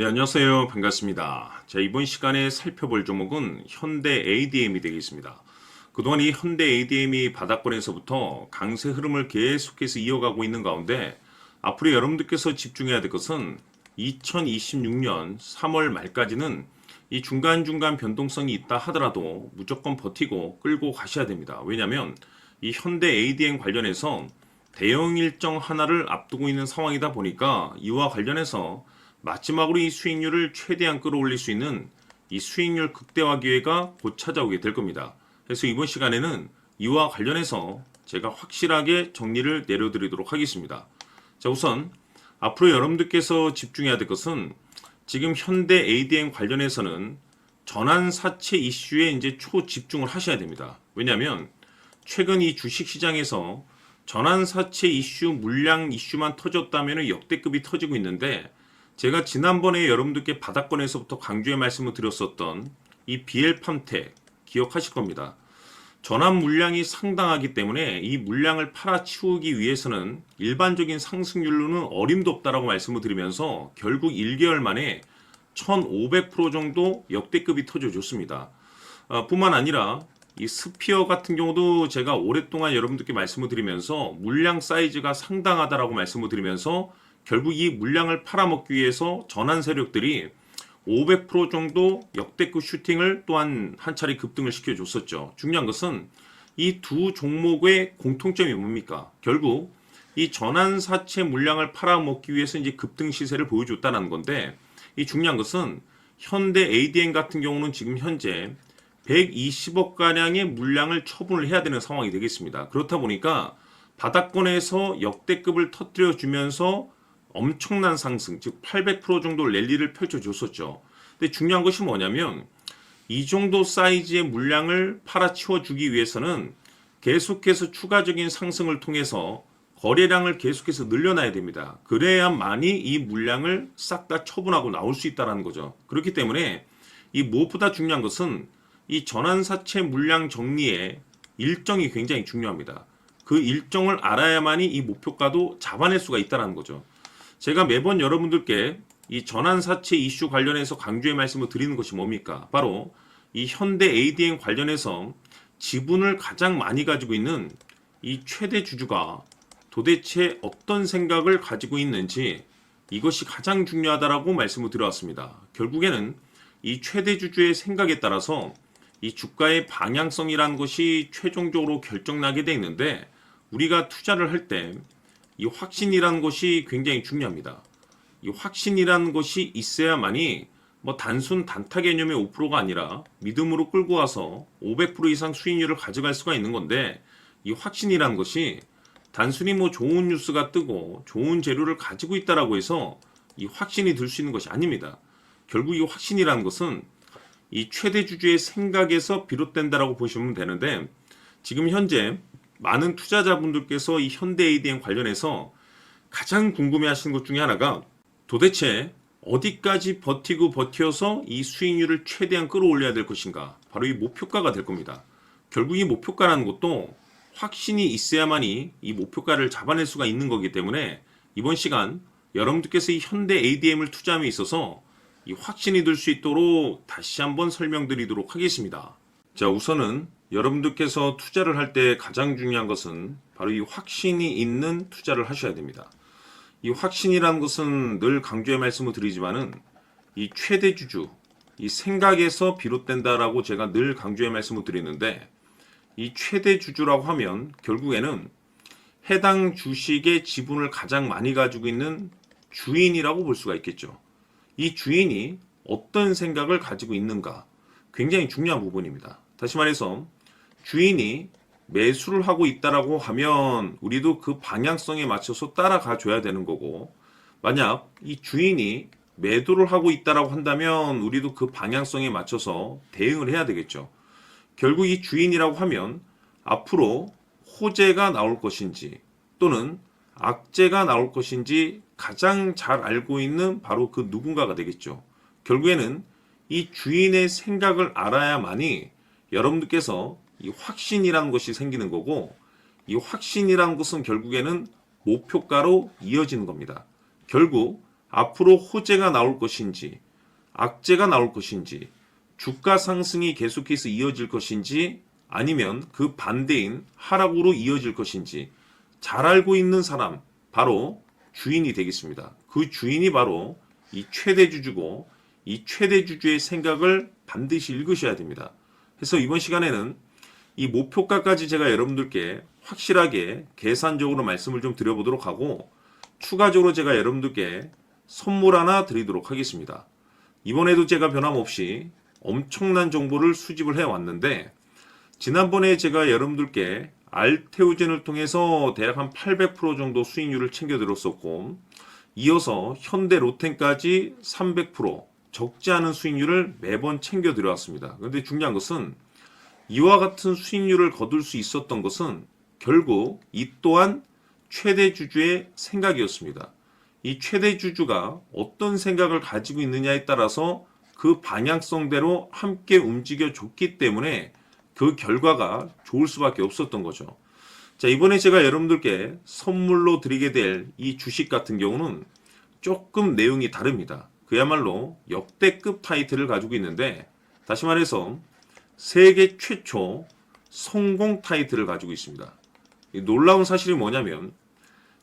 네, 안녕하세요. 반갑습니다. 자, 이번 시간에 살펴볼 종목은 현대 ADM이 되겠습니다. 그동안 이 현대 ADM이 바닥권에서부터 강세 흐름을 계속해서 이어가고 있는 가운데 앞으로 여러분들께서 집중해야 될 것은 2026년 3월 말까지는 이 중간중간 변동성이 있다 하더라도 무조건 버티고 끌고 가셔야 됩니다. 왜냐하면 이 현대 ADM 관련해서 대형 일정 하나를 앞두고 있는 상황이다 보니까 이와 관련해서 마지막으로 이 수익률을 최대한 끌어올릴 수 있는 이 수익률 극대화 기회가 곧 찾아오게 될 겁니다. 그래서 이번 시간에는 이와 관련해서 제가 확실하게 정리를 내려드리도록 하겠습니다. 자, 우선 앞으로 여러분들께서 집중해야 될 것은 지금 현대 ADM 관련해서는 전환사채 이슈에 이제 초집중을 하셔야 됩니다. 왜냐하면 최근 이 주식시장에서 전환사채 이슈, 물량 이슈만 터졌다면 역대급이 터지고 있는데 제가 지난번에 여러분들께 바닥권에서부터 강조의 말씀을 드렸었던 이 BL팜텍 기억하실 겁니다. 전환 물량이 상당하기 때문에 이 물량을 팔아치우기 위해서는 일반적인 상승률로는 어림도 없다라고 말씀을 드리면서 결국 1개월 만에 1500% 정도 역대급이 터져줬습니다. 뿐만 아니라 이 스피어 같은 경우도 제가 오랫동안 여러분들께 말씀을 드리면서 물량 사이즈가 상당하다라고 말씀을 드리면서 결국 이 물량을 팔아먹기 위해서 전환 세력들이 500% 정도 역대급 슈팅을 또한 한 차례 급등을 시켜줬었죠. 중요한 것은 이 두 종목의 공통점이 뭡니까? 결국 이 전환사채 물량을 팔아먹기 위해서 이제 급등 시세를 보여줬다는 건데 이 중요한 것은 현대 ADM 같은 경우는 지금 현재 120억 가량의 물량을 처분을 해야 되는 상황이 되겠습니다. 그렇다 보니까 바닥권에서 역대급을 터뜨려 주면서 엄청난 상승, 즉 800% 정도 랠리를 펼쳐줬었죠. 근데 중요한 것이 뭐냐면 이 정도 사이즈의 물량을 팔아치워주기 위해서는 계속해서 추가적인 상승을 통해서 거래량을 계속해서 늘려놔야 됩니다. 그래야만이 이 물량을 싹 다 처분하고 나올 수 있다는 거죠. 그렇기 때문에 이 무엇보다 중요한 것은 이 전환사채 물량 정리의 일정이 굉장히 중요합니다. 그 일정을 알아야만이 이 목표가도 잡아낼 수가 있다는 거죠. 제가 매번 여러분들께 이 전환사채 이슈 관련해서 강조의 말씀을 드리는 것이 뭡니까? 바로 이 현대 ADM 관련해서 지분을 가장 많이 가지고 있는 이 최대 주주가 도대체 어떤 생각을 가지고 있는지 이것이 가장 중요하다라고 말씀을 드려왔습니다. 결국에는 이 최대 주주의 생각에 따라서 이 주가의 방향성이라는 것이 최종적으로 결정나게 돼 있는데 우리가 투자를 할 때 이 확신이라는 것이 굉장히 중요합니다. 이 확신이라는 것이 있어야만이 뭐 단순 단타 개념의 5%가 아니라 믿음으로 끌고 와서 500% 이상 수익률을 가져갈 수가 있는 건데 이 확신이라는 것이 단순히 뭐 좋은 뉴스가 뜨고 좋은 재료를 가지고 있다라고 해서 이 확신이 들 수 있는 것이 아닙니다. 결국 이 확신이라는 것은 이 최대 주주의 생각에서 비롯된다라고 보시면 되는데 지금 현재 많은 투자자분들께서 이 현대 ADM 관련해서 가장 궁금해하시는 것 중에 하나가 도대체 어디까지 버티고 버텨서 이 수익률을 최대한 끌어올려야 될 것인가? 바로 이 목표가가 될 겁니다. 결국 이 목표가라는 것도 확신이 있어야만이 이 목표가를 잡아낼 수가 있는 거기 때문에 이번 시간 여러분들께서 이 현대 ADM을 투자함에 있어서 이 확신이 들 수 있도록 다시 한번 설명드리도록 하겠습니다. 자, 우선은 여러분들께서 투자를 할 때 가장 중요한 것은 바로 이 확신이 있는 투자를 하셔야 됩니다. 이 확신이라는 것은 늘 강조의 말씀을 드리지만은 이 최대 주주, 이 생각에서 비롯된다라고 제가 늘 강조의 말씀을 드리는데 이 최대 주주라고 하면 결국에는 해당 주식의 지분을 가장 많이 가지고 있는 주인이라고 볼 수가 있겠죠. 이 주인이 어떤 생각을 가지고 있는가 굉장히 중요한 부분입니다. 다시 말해서 주인이 매수를 하고 있다라고 하면 우리도 그 방향성에 맞춰서 따라가 줘야 되는 거고 만약 이 주인이 매도를 하고 있다라고 한다면 우리도 그 방향성에 맞춰서 대응을 해야 되겠죠. 결국 이 주인이라고 하면 앞으로 호재가 나올 것인지 또는 악재가 나올 것인지 가장 잘 알고 있는 바로 그 누군가가 되겠죠. 결국에는 이 주인의 생각을 알아야만이 여러분들께서 이 확신이라는 것이 생기는 거고 이 확신이라는 것은 결국에는 목표가로 이어지는 겁니다. 결국 앞으로 호재가 나올 것인지, 악재가 나올 것인지, 주가 상승이 계속해서 이어질 것인지, 아니면 그 반대인 하락으로 이어질 것인지 잘 알고 있는 사람, 바로 주인이 되겠습니다. 그 주인이 바로 이 최대주주고, 이 최대주주의 생각을 반드시 읽으셔야 됩니다. 그래서 이번 시간에는 이 목표가까지 제가 여러분들께 확실하게 계산적으로 말씀을 좀 드려보도록 하고, 추가적으로 제가 여러분들께 선물 하나 드리도록 하겠습니다. 이번에도 제가 변함없이 엄청난 정보를 수집을 해왔는데, 지난번에 제가 여러분들께 알테오젠을 통해서 대략 한 800% 정도 수익률을 챙겨드렸었고, 이어서 현대 로템까지 300% 적지 않은 수익률을 매번 챙겨드려왔습니다. 그런데 중요한 것은 이와 같은 수익률을 거둘 수 있었던 것은 결국 이 또한 최대주주의 생각이었습니다. 이 최대주주가 어떤 생각을 가지고 있느냐에 따라서 그 방향성대로 함께 움직여 줬기 때문에 그 결과가 좋을 수밖에 없었던 거죠. 자, 이번에 제가 여러분들께 선물로 드리게 될 이 주식 같은 경우는 조금 내용이 다릅니다. 그야말로 역대급 타이틀을 가지고 있는데, 다시 말해서 세계 최초 성공 타이틀을 가지고 있습니다. 이 놀라운 사실이 뭐냐면,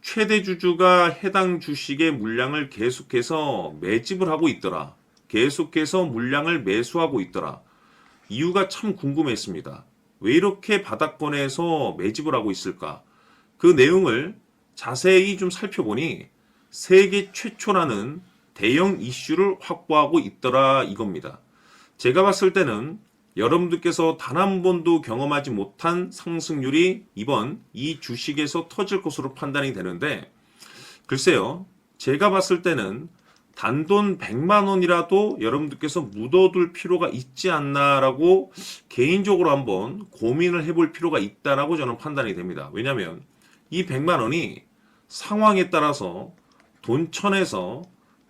최대주주가 해당 주식의 물량을 계속해서 매집을 하고 있더라. 계속해서 물량을 매수하고 있더라. 이유가 참 궁금했습니다. 왜 이렇게 바닥권에서 매집을 하고 있을까? 그 내용을 자세히 좀 살펴보니 세계 최초라는 대형 이슈를 확보하고 있더라, 이겁니다. 제가 봤을 때는 여러분들께서 단 한 번도 경험하지 못한 상승률이 이번 이 주식에서 터질 것으로 판단이 되는데, 글쎄요, 제가 봤을 때는 단돈 100만 원이라도 여러분들께서 묻어둘 필요가 있지 않나라고 개인적으로 한번 고민을 해볼 필요가 있다라고 저는 판단이 됩니다. 왜냐하면 이 100만 원이 상황에 따라서 돈천에서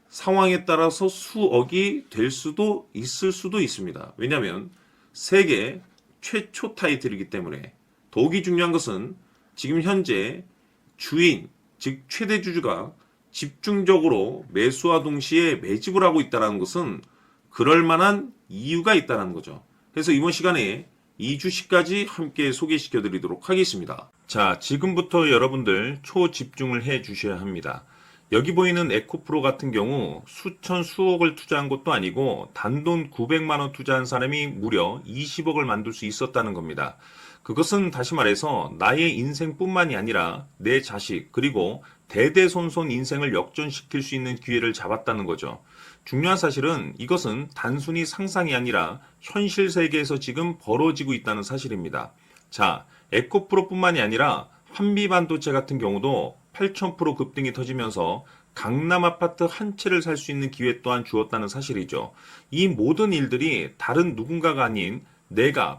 상황에 따라서 수억이 될 수도 있을 수도 있습니다. 왜냐하면 세계 최초 타이틀이기 때문에. 더욱이 중요한 것은 지금 현재 주인, 즉 최대주주가 집중적으로 매수와 동시에 매집을 하고 있다는 것은 그럴 만한 이유가 있다는 거죠. 그래서 이번 시간에 이 주식까지 함께 소개시켜 드리도록 하겠습니다. 자, 지금부터 여러분들 초집중을 해 주셔야 합니다. 여기 보이는 에코프로 같은 경우 수천 수억을 투자한 것도 아니고 단돈 900만 원 투자한 사람이 무려 20억을 만들 수 있었다는 겁니다. 그것은 다시 말해서 나의 인생뿐만이 아니라 내 자식, 그리고 대대손손 인생을 역전시킬 수 있는 기회를 잡았다는 거죠. 중요한 사실은 이것은 단순히 상상이 아니라 현실 세계에서 지금 벌어지고 있다는 사실입니다. 자, 에코프로뿐만이 아니라 한미반도체 같은 경우도 8,000% 급등이 터지면서 강남 아파트 한 채를 살 수 있는 기회 또한 주었다는 사실이죠. 이 모든 일들이 다른 누군가가 아닌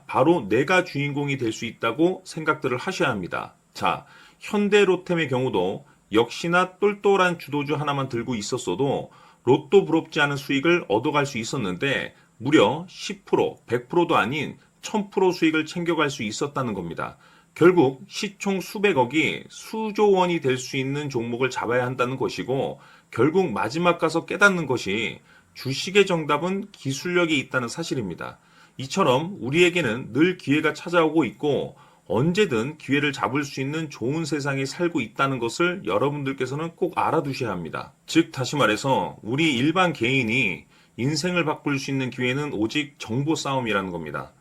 바로 내가 주인공이 될 수 있다고 생각들을 하셔야 합니다. 자, 현대로템의 경우도 역시나 똘똘한 주도주 하나만 들고 있었어도 로또 부럽지 않은 수익을 얻어갈 수 있었는데 무려 10%, 100%도 아닌 1000% 수익을 챙겨갈 수 있었다는 겁니다. 결국 시총 수백억이 수조 원이 될 수 있는 종목을 잡아야 한다는 것이고, 결국 마지막 가서 깨닫는 것이 주식의 정답은 기술력이 있다는 사실입니다. 이처럼 우리에게는 늘 기회가 찾아오고 있고 언제든 기회를 잡을 수 있는 좋은 세상에 살고 있다는 것을 여러분들께서는 꼭 알아두셔야 합니다. 즉 다시 말해서 우리 일반 개인이 인생을 바꿀 수 있는 기회는 오직 정보 싸움이라는 겁니다.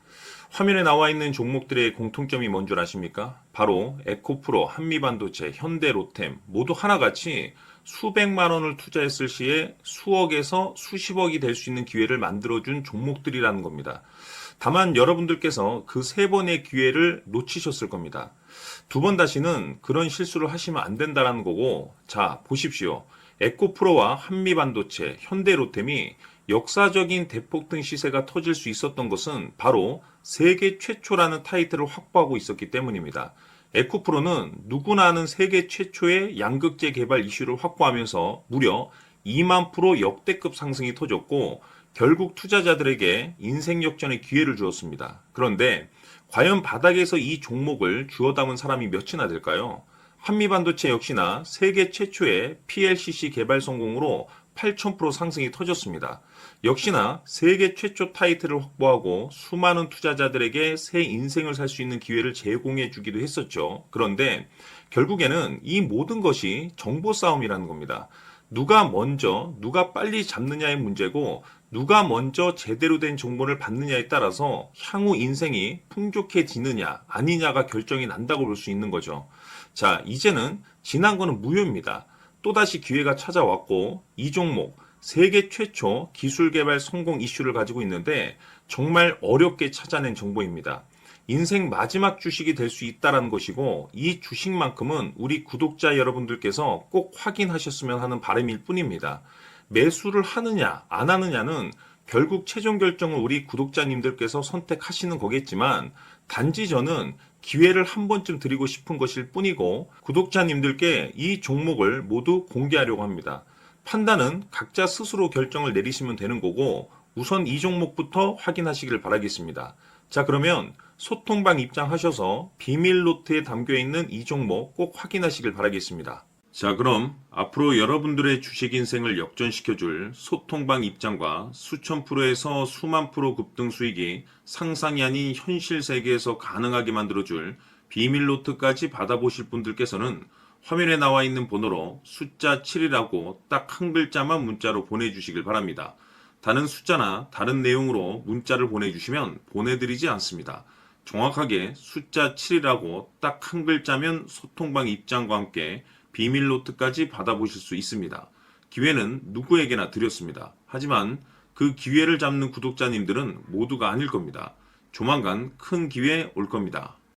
화면에 나와 있는 종목들의 공통점이 뭔 줄 아십니까? 바로 에코프로, 한미반도체, 현대로템 모두 하나같이 수백만 원을 투자했을 시에 수억에서 수십억이 될 수 있는 기회를 만들어준 종목들이라는 겁니다. 다만 여러분들께서 그 세 번의 기회를 놓치셨을 겁니다. 두 번 다시는 그런 실수를 하시면 안 된다는 거고, 자 보십시오. 에코프로와 한미반도체, 현대로템이 역사적인 대폭등 시세가 터질 수 있었던 것은 바로 세계 최초라는 타이틀을 확보하고 있었기 때문입니다. 에코프로는 누구나 아는 세계 최초의 양극재 개발 이슈를 확보하면서 무려 2만 프로 역대급 상승이 터졌고 결국 투자자들에게 인생 역전의 기회를 주었습니다. 그런데 과연 바닥에서 이 종목을 주워 담은 사람이 몇이나 될까요? 한미반도체 역시나 세계 최초의 PLCC 개발 성공으로 8,000% 상승이 터졌습니다. 역시나 세계 최초 타이틀을 확보하고 수많은 투자자들에게 새 인생을 살 수 있는 기회를 제공해 주기도 했었죠. 그런데 결국에는 이 모든 것이 정보 싸움이라는 겁니다. 누가 먼저, 누가 빨리 잡느냐의 문제고, 누가 먼저 제대로 된 정보를 받느냐에 따라서 향후 인생이 풍족해지느냐, 아니냐가 결정이 난다고 볼 수 있는 거죠. 자, 이제는 지난 거는 무효입니다. 또다시 기회가 찾아왔고, 이 종목, 세계 최초 기술 개발 성공 이슈를 가지고 있는데, 정말 어렵게 찾아낸 정보입니다. 인생 마지막 주식이 될 수 있다는 것이고, 이 주식만큼은 우리 구독자 여러분들께서 꼭 확인하셨으면 하는 바람일 뿐입니다. 매수를 하느냐 안 하느냐는 결국 최종 결정을 우리 구독자님들께서 선택하시는 거겠지만, 단지 저는 기회를 한 번쯤 드리고 싶은 것일 뿐이고, 구독자님들께 이 종목을 모두 공개하려고 합니다. 판단은 각자 스스로 결정을 내리시면 되는 거고, 우선 이 종목부터 확인하시길 바라겠습니다. 자, 그러면 소통방 입장하셔서 비밀 노트에 담겨 있는 이 종목 꼭 확인하시길 바라겠습니다. 자, 그럼 앞으로 여러분들의 주식 인생을 역전시켜줄 소통방 입장과 수천 프로에서 수만 프로 급등 수익이 상상이 아닌 현실 세계에서 가능하게 만들어줄 비밀 노트까지 받아보실 분들께서는 화면에 나와 있는 번호로 숫자 7이라고 딱 한 글자만 문자로 보내주시길 바랍니다. 다른 숫자나 다른 내용으로 문자를 보내주시면 보내드리지 않습니다. 정확하게 숫자 7이라고 딱 한 글자면 소통방 입장과 함께 비밀 노트까지 받아보실 수 있습니다. 기회는 누구에게나 드렸습니다. 하지만 그 기회를 잡는 구독자님들은 모두가 아닐 겁니다. 조만간 큰 기회 올 겁니다.